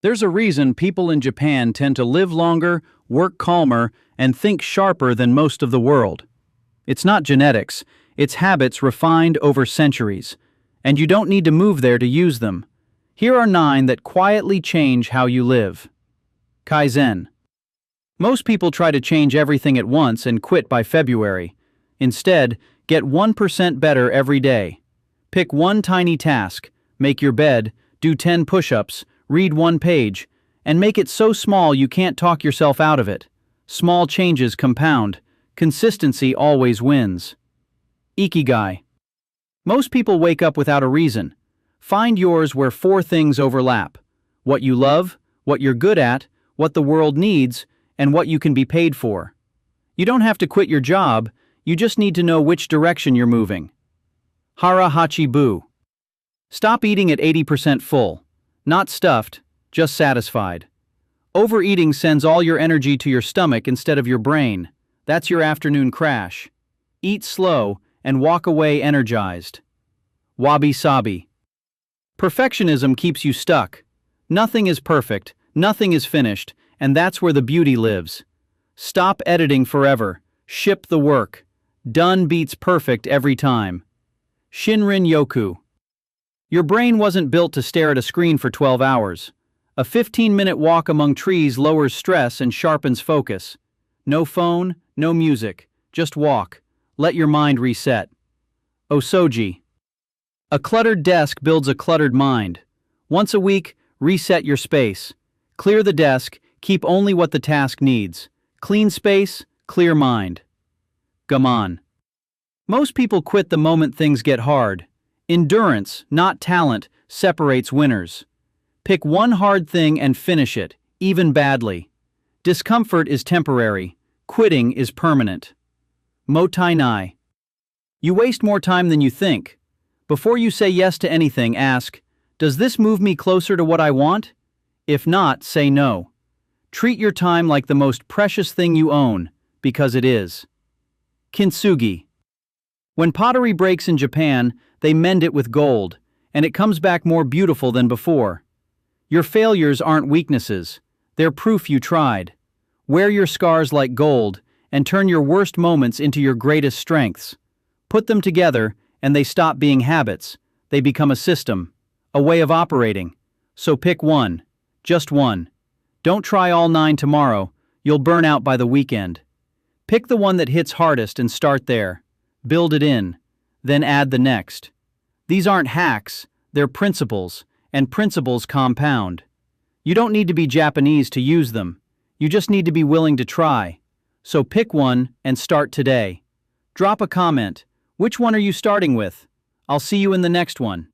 There's a reason people in Japan tend to live longer, work calmer, and think sharper than most of the world. It's not genetics, it's habits refined over centuries. And you don't need to move there to use them. Here are 9 that quietly change how you live. Kaizen. Most people try to change everything at once and quit by February. Instead, get 1% better every day. Pick one tiny task, make your bed, do 10 push-ups, read 1 page, and make it so small you can't talk yourself out of it. Small changes compound. Consistency always wins. Ikigai. Most people wake up without a reason. Find yours where 4 things overlap: what you love, what you're good at, what the world needs, and what you can be paid for. You don't have to quit your job, you just need to know which direction you're moving. Hara Hachi Bu. Stop eating at 80% full. Not stuffed, just satisfied. Overeating sends all your energy to your stomach instead of your brain. That's your afternoon crash. Eat slow and walk away energized. Wabi-Sabi. Perfectionism keeps you stuck. Nothing is perfect, nothing is finished, and that's where the beauty lives. Stop editing forever. Ship the work. Done beats perfect every time. Shinrin Yoku. Your brain wasn't built to stare at a screen for 12 hours. A 15-minute walk among trees lowers stress and sharpens focus. No phone, no music. Just walk. Let your mind reset. Osoji. A cluttered desk builds a cluttered mind. Once a week, reset your space. Clear the desk, keep only what the task needs. Clean space, clear mind. Gaman. Most people quit the moment things get hard. Endurance, not talent, separates winners. Pick one hard thing and finish it, even badly. Discomfort is temporary. Quitting is permanent. Motai nai. You waste more time than you think. Before you say yes to anything, ask, does this move me closer to what I want? If not, say no. Treat your time like the most precious thing you own, because it is. Kintsugi. When pottery breaks in Japan, they mend it with gold, and it comes back more beautiful than before. Your failures aren't weaknesses, they're proof you tried. Wear your scars like gold, and turn your worst moments into your greatest strengths. Put them together, and they stop being habits. They become a system, a way of operating. So pick one, just one. Don't try all 9 tomorrow, you'll burn out by the weekend. Pick the one that hits hardest and start there. Build it in, then add the next. These aren't hacks, they're principles, and principles compound. You don't need to be Japanese to use them. You just need to be willing to try. So pick one and start today. Drop a comment. Which one are you starting with? I'll see you in the next one.